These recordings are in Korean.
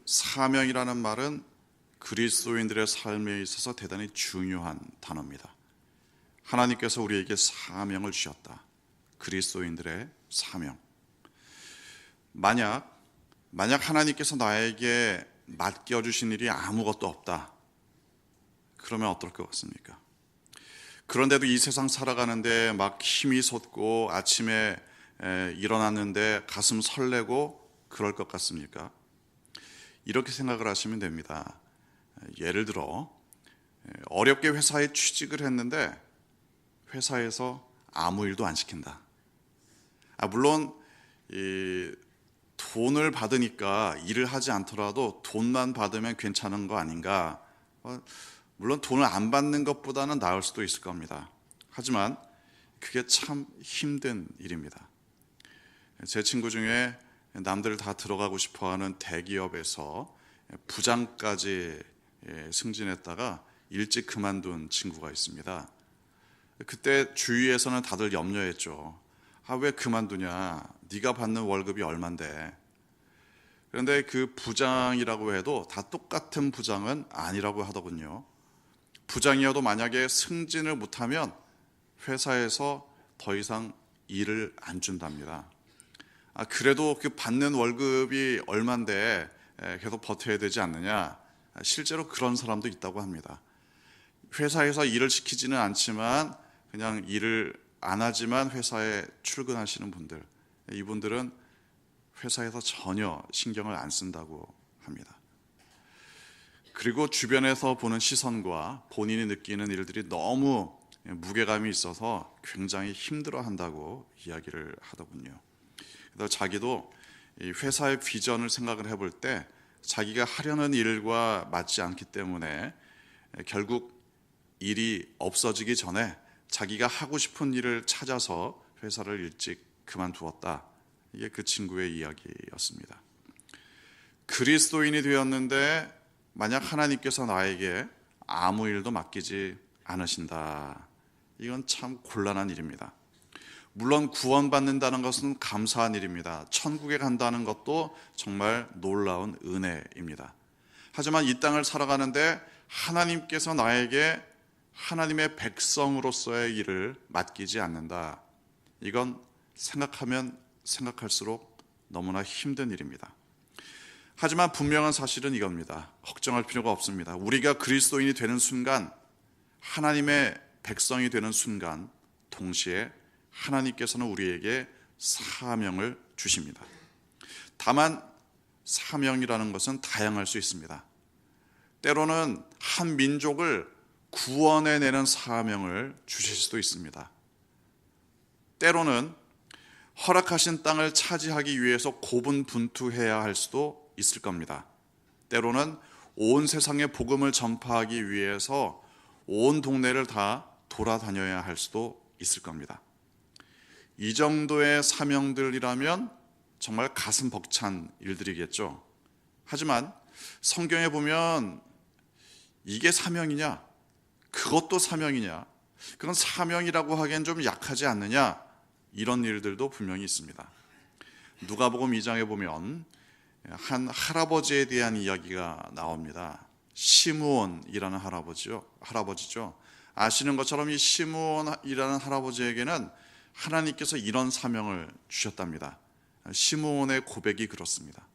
사명이라는 말은 그리스도인들의 삶에 있어서 대단히 중요한 단어입니다. 하나님께서 우리에게 사명을 주셨다. 그리스도인들의 사명. 만약 하나님께서 나에게 맡겨주신 일이 아무것도 없다. 그러면 어떨 것 같습니까? 그런데도 이 세상 살아가는데 막 힘이 솟고 아침에 일어났는데 가슴 설레고 그럴 것 같습니까? 이렇게 생각을 하시면 됩니다. 예를 들어 어렵게 회사에 취직을 했는데 회사에서 아무 일도 안 시킨다. 물론 돈을 받으니까 일을 하지 않더라도 돈만 받으면 괜찮은 거 아닌가? 물론 돈을 안 받는 것보다는 나을 수도 있을 겁니다. 하지만 그게 참 힘든 일입니다. 제 친구 중에 남들 다 들어가고 싶어하는 대기업에서 부장까지 승진했다가 일찍 그만둔 친구가 있습니다. 그때 주위에서는 다들 염려했죠. 왜 그만두냐? 네가 받는 월급이 얼만데. 그런데 그 부장이라고 해도 다 똑같은 부장은 아니라고 하더군요. 부장이어도 만약에 승진을 못하면 회사에서 더 이상 일을 안 준답니다. 그래도 그 받는 월급이 얼만데 계속 버텨야 되지 않느냐? 실제로 그런 사람도 있다고 합니다. 회사에서 일을 시키지는 않지만 그냥 일을 안 하지만 회사에 출근하시는 분들, 이분들은 회사에서 전혀 신경을 안 쓴다고 합니다. 그리고 주변에서 보는 시선과 본인이 느끼는 일들이 너무 무게감이 있어서 굉장히 힘들어한다고 이야기를 하더군요. 그래서 자기도 이 회사의 비전을 생각을 해볼 때 자기가 하려는 일과 맞지 않기 때문에 결국 일이 없어지기 전에 자기가 하고 싶은 일을 찾아서 회사를 일찍 그만두었다. 이게 그 친구의 이야기였습니다. 그리스도인이 되었는데 만약 하나님께서 나에게 아무 일도 맡기지 않으신다. 이건 참 곤란한 일입니다. 물론 구원받는다는 것은 감사한 일입니다. 천국에 간다는 것도 정말 놀라운 은혜입니다. 하지만 이 땅을 살아가는데 하나님께서 나에게 하나님의 백성으로서의 일을 맡기지 않는다. 이건 생각하면 생각할수록 너무나 힘든 일입니다. 하지만 분명한 사실은 이겁니다. 걱정할 필요가 없습니다. 우리가 그리스도인이 되는 순간, 하나님의 백성이 되는 순간 동시에 하나님께서는 우리에게 사명을 주십니다. 다만 사명이라는 것은 다양할 수 있습니다. 때로는 한 민족을 구원해내는 사명을 주실 수도 있습니다. 때로는 허락하신 땅을 차지하기 위해서 고분분투해야 할 수도 있을 겁니다. 때로는 온 세상에 복음을 전파하기 위해서 온 동네를 다 돌아다녀야 할 수도 있을 겁니다. 이 정도의 사명들이라면 정말 가슴 벅찬 일들이겠죠. 하지만 성경에 보면 이게 사명이냐? 그것도 사명이냐? 그건 사명이라고 하기엔 좀 약하지 않느냐? 이런 일들도 분명히 있습니다. 누가복음 2장에 보면 한 할아버지에 대한 이야기가 나옵니다. 시므온이라는 할아버지죠. 아시는 것처럼 이 시므온이라는 할아버지에게는 하나님께서 이런 사명을 주셨답니다. 시므온의 고백이 그렇습니다.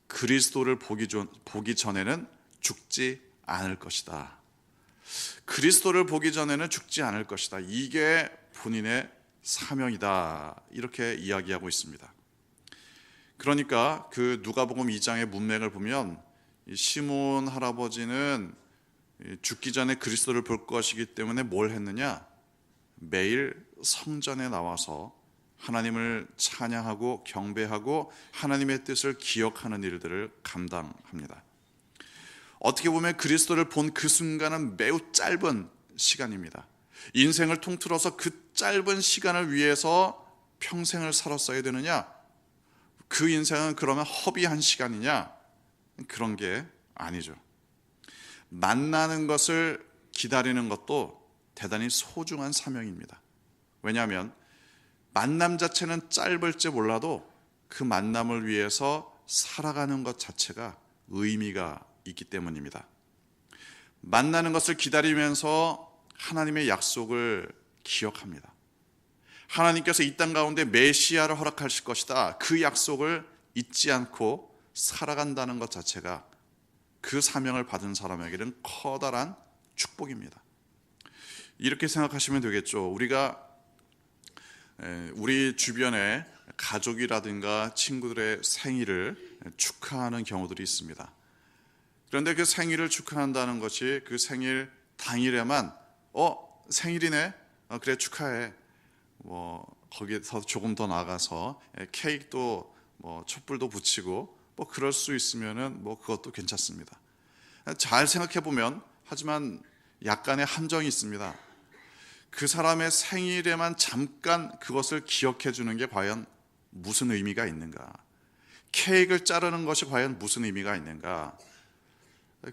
그리스도를 보기 전에는 죽지 않을 것이다. 그리스도를 보기 전에는 죽지 않을 것이다. 이게 본인의 사명이다. 이렇게 이야기하고 있습니다. 그러니까 그 누가복음 2장의 문맥을 보면 이 시므온 할아버지는 죽기 전에 그리스도를 볼 것이기 때문에 뭘 했느냐? 매일 성전에 나와서 하나님을 찬양하고 경배하고 하나님의 뜻을 기억하는 일들을 감당합니다. 어떻게 보면 그리스도를 본 그 순간은 매우 짧은 시간입니다. 인생을 통틀어서 그 짧은 시간을 위해서 평생을 살았어야 되느냐? 그 인생은 그러면 허비한 시간이냐? 그런 게 아니죠. 만나는 것을 기다리는 것도 대단히 소중한 사명입니다. 왜냐하면 만남 자체는 짧을지 몰라도 그 만남을 위해서 살아가는 것 자체가 의미가 있기 때문입니다. 만나는 것을 기다리면서 하나님의 약속을 기억합니다. 하나님께서 이 땅 가운데 메시아를 허락하실 것이다. 그 약속을 잊지 않고 살아간다는 것 자체가 그 사명을 받은 사람에게는 커다란 축복입니다. 이렇게 생각하시면 되겠죠. 우리 주변에 가족이라든가 친구들의 생일을 축하하는 경우들이 있습니다. 그런데 그 생일을 축하한다는 것이 그 생일 당일에만 생일이네? 그래 축하해. 거기서 조금 더 나가서 케이크도 촛불도 붙이고 그럴 수 있으면은 그것도 괜찮습니다. 잘 생각해 보면 하지만 약간의 함정이 있습니다. 그 사람의 생일에만 잠깐 그것을 기억해 주는 게 과연 무슨 의미가 있는가? 케이크를 자르는 것이 과연 무슨 의미가 있는가?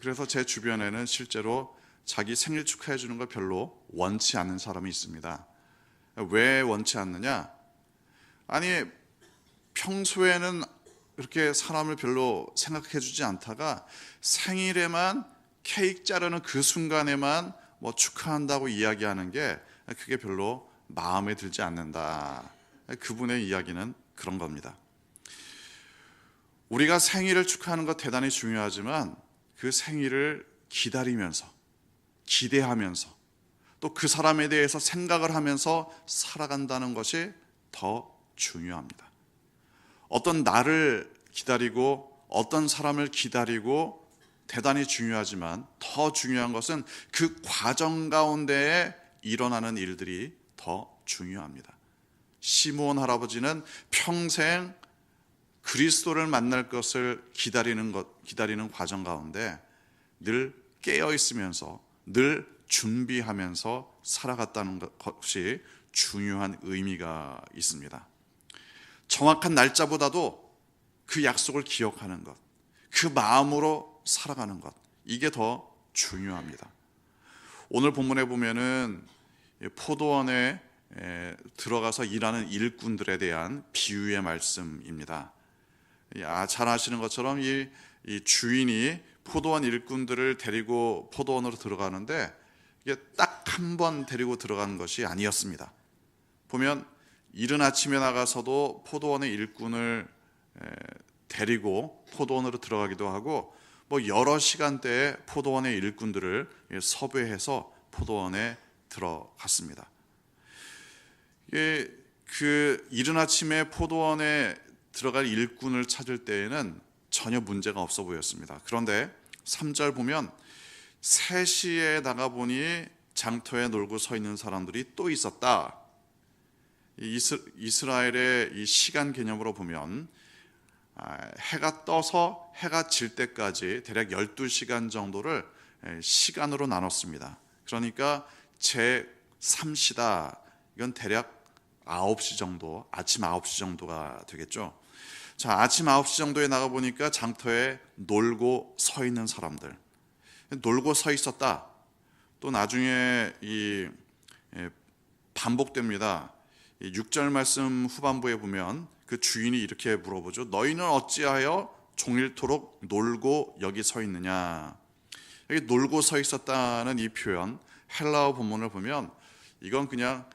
그래서 제 주변에는 실제로 자기 생일 축하해 주는 걸 별로 원치 않는 사람이 있습니다. 왜 원치 않느냐? 아니, 평소에는 그렇게 사람을 별로 생각해 주지 않다가 생일에만 케이크 자르는 그 순간에만 축하한다고 이야기하는 게 그게 별로 마음에 들지 않는다. 그분의 이야기는 그런 겁니다. 우리가 생일을 축하하는 것 대단히 중요하지만 그 생일을 기다리면서 기대하면서 또 그 사람에 대해서 생각을 하면서 살아간다는 것이 더 중요합니다. 어떤 날을 기다리고 어떤 사람을 기다리고 대단히 중요하지만 더 중요한 것은 그 과정 가운데에 일어나는 일들이 더 중요합니다. 시므온 할아버지는 평생 그리스도를 만날 것을 기다리는 과정 가운데 늘 깨어 있으면서 늘 준비하면서 살아갔다는 것이 중요한 의미가 있습니다. 정확한 날짜보다도 그 약속을 기억하는 것, 그 마음으로 살아가는 것, 이게 더 중요합니다. 오늘 본문에 보면은 포도원에 들어가서 일하는 일꾼들에 대한 비유의 말씀입니다. 잘 아시는 것처럼 이 주인이 포도원 일꾼들을 데리고 포도원으로 들어가는데 이게 딱 한 번 데리고 들어간 것이 아니었습니다. 보면 이른 아침에 나가서도 포도원의 일꾼을 데리고 포도원으로 들어가기도 하고 여러 시간대에 포도원의 일꾼들을 섭외해서 포도원에 들어갔습니다. 그 이른 아침에 포도원에 들어갈 일꾼을 찾을 때에는 전혀 문제가 없어 보였습니다. 그런데 3절 보면 3시에 나가보니 장터에 놀고 서 있는 사람들이 또 있었다. 이스라엘의 이 시간 개념으로 보면 해가 떠서 해가 질 때까지 대략 12시간 정도를 시간으로 나눴습니다. 그러니까 제3시다. 이건 대략 9시 정도, 아침 9시 정도가 되겠죠. 자, 아침 9시 정도에 나가보니까 장터에 놀고 서 있는 사람들. 놀고 서 있었다. 또 나중에 반복됩니다. 6절 말씀 후반부에 보면 그 주인이 이렇게 물어보죠. 너희는 어찌하여 종일토록 놀고 여기 서 있느냐. 여기 놀고 서 있었다는 이 표현, 헬라어 본문을 보면 이건 그냥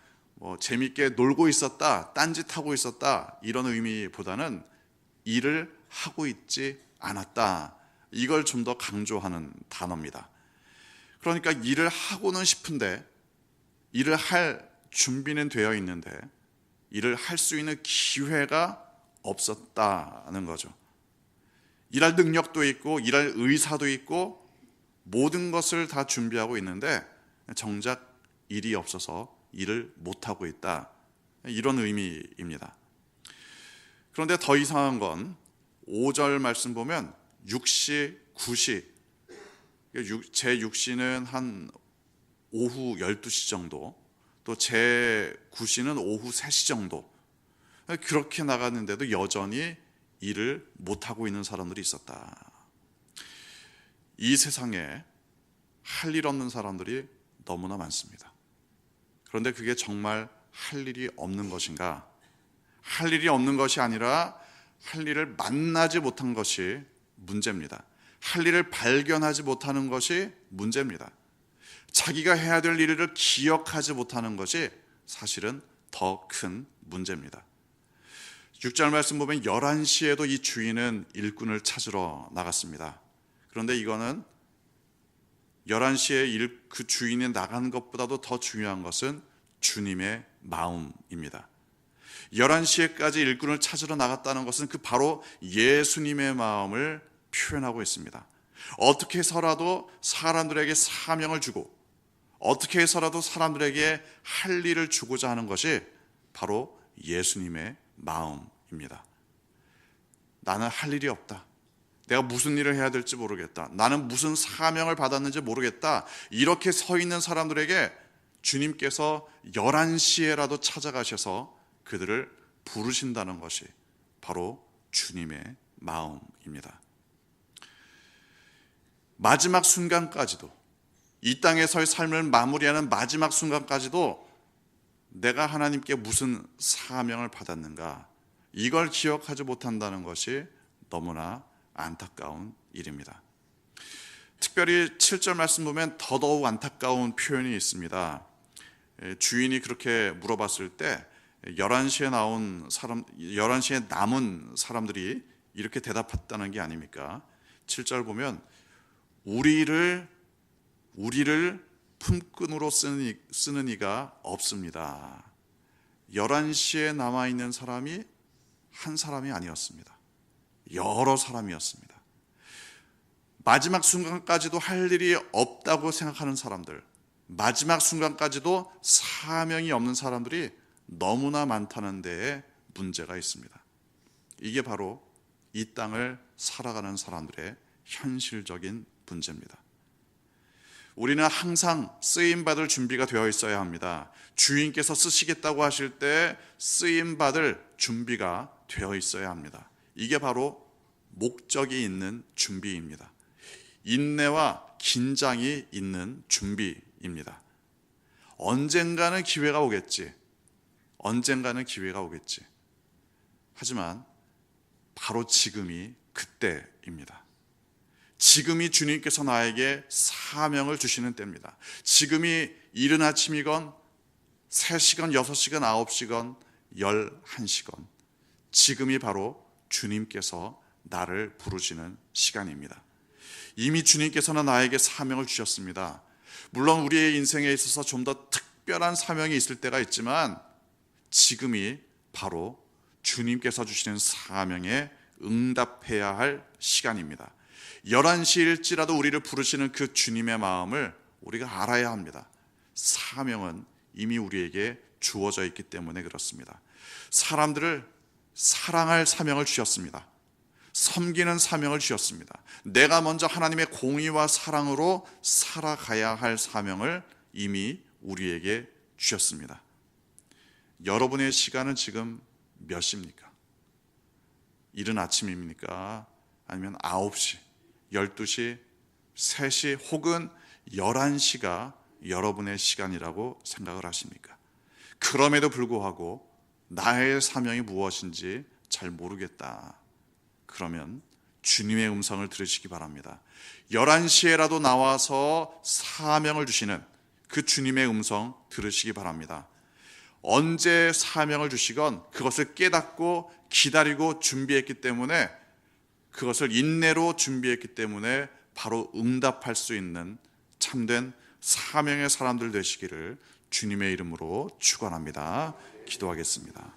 재밌게 놀고 있었다, 딴짓하고 있었다 이런 의미보다는 일을 하고 있지 않았다. 이걸 좀 더 강조하는 단어입니다. 그러니까 일을 하고는 싶은데 일을 할 준비는 되어 있는데 일을 할 수 있는 기회가 없었다는 거죠. 일할 능력도 있고 일할 의사도 있고 모든 것을 다 준비하고 있는데 정작 일이 없어서 일을 못하고 있다. 이런 의미입니다. 그런데 더 이상한 건 5절 말씀 보면 6시, 9시, 제 6시는 한 오후 12시 정도, 또 제 9시는 오후 3시 정도, 그렇게 나갔는데도 여전히 일을 못하고 있는 사람들이 있었다. 이 세상에 할 일 없는 사람들이 너무나 많습니다. 그런데 그게 정말 할 일이 없는 것인가? 할 일이 없는 것이 아니라 할 일을 만나지 못한 것이 문제입니다. 할 일을 발견하지 못하는 것이 문제입니다. 자기가 해야 될 일을 기억하지 못하는 것이 사실은 더 큰 문제입니다. 6절 말씀 보면 11시에도 이 주인은 일꾼을 찾으러 나갔습니다. 그런데 이거는 11시에 그 주인이 나간 것보다도 더 중요한 것은 주님의 마음입니다. 11시에까지 일꾼을 찾으러 나갔다는 것은 그 바로 예수님의 마음을 표현하고 있습니다. 어떻게 해서라도 사람들에게 사명을 주고 어떻게 해서라도 사람들에게 할 일을 주고자 하는 것이 바로 예수님의 마음입니다. 나는 할 일이 없다. 내가 무슨 일을 해야 될지 모르겠다. 나는 무슨 사명을 받았는지 모르겠다. 이렇게 서 있는 사람들에게 주님께서 11시에라도 찾아가셔서 그들을 부르신다는 것이 바로 주님의 마음입니다. 마지막 순간까지도, 이 땅에서의 삶을 마무리하는 마지막 순간까지도 내가 하나님께 무슨 사명을 받았는가, 이걸 기억하지 못한다는 것이 너무나 안타까운 일입니다. 특별히 7절 말씀 보면 더더욱 안타까운 표현이 있습니다. 주인이 그렇게 물어봤을 때 11시에 남은 사람들이 이렇게 대답했다는 게 아닙니까? 7절 보면 우리를 품꾼으로 쓰는 이가 없습니다. 11시에 남아있는 사람이 한 사람이 아니었습니다. 여러 사람이었습니다. 마지막 순간까지도 할 일이 없다고 생각하는 사람들, 마지막 순간까지도 사명이 없는 사람들이 너무나 많다는 데에 문제가 있습니다. 이게 바로 이 땅을 살아가는 사람들의 현실적인 문제입니다. 우리는 항상 쓰임받을 준비가 되어 있어야 합니다. 주인께서 쓰시겠다고 하실 때 쓰임받을 준비가 되어 있어야 합니다. 이게 바로 목적이 있는 준비입니다. 인내와 긴장이 있는 준비입니다. 언젠가는 기회가 오겠지. 하지만 바로 지금이 그때입니다. 지금이 주님께서 나에게 사명을 주시는 때입니다. 지금이 이른 아침이건 3시간, 6시간, 9시간, 11시간, 지금이 바로 주님께서 나를 부르시는 시간입니다. 이미 주님께서는 나에게 사명을 주셨습니다. 물론 우리의 인생에 있어서 좀 더 특별한 사명이 있을 때가 있지만 지금이 바로 주님께서 주시는 사명에 응답해야 할 시간입니다. 11시일지라도 우리를 부르시는 그 주님의 마음을 우리가 알아야 합니다. 사명은 이미 우리에게 주어져 있기 때문에 그렇습니다. 사람들을 사랑할 사명을 주셨습니다. 섬기는 사명을 주셨습니다. 내가 먼저 하나님의 공의와 사랑으로 살아가야 할 사명을 이미 우리에게 주셨습니다. 여러분의 시간은 지금 몇 시입니까? 이른 아침입니까? 아니면 9시, 12시, 3시 혹은 11시가 여러분의 시간이라고 생각을 하십니까? 그럼에도 불구하고 나의 사명이 무엇인지 잘 모르겠다. 그러면 주님의 음성을 들으시기 바랍니다. 11시에라도 나와서 사명을 주시는 그 주님의 음성 들으시기 바랍니다. 언제 사명을 주시건 그것을 깨닫고 기다리고 준비했기 때문에, 그것을 인내로 준비했기 때문에 바로 응답할 수 있는 참된 사명의 사람들 되시기를 주님의 이름으로 축원합니다. 기도하겠습니다.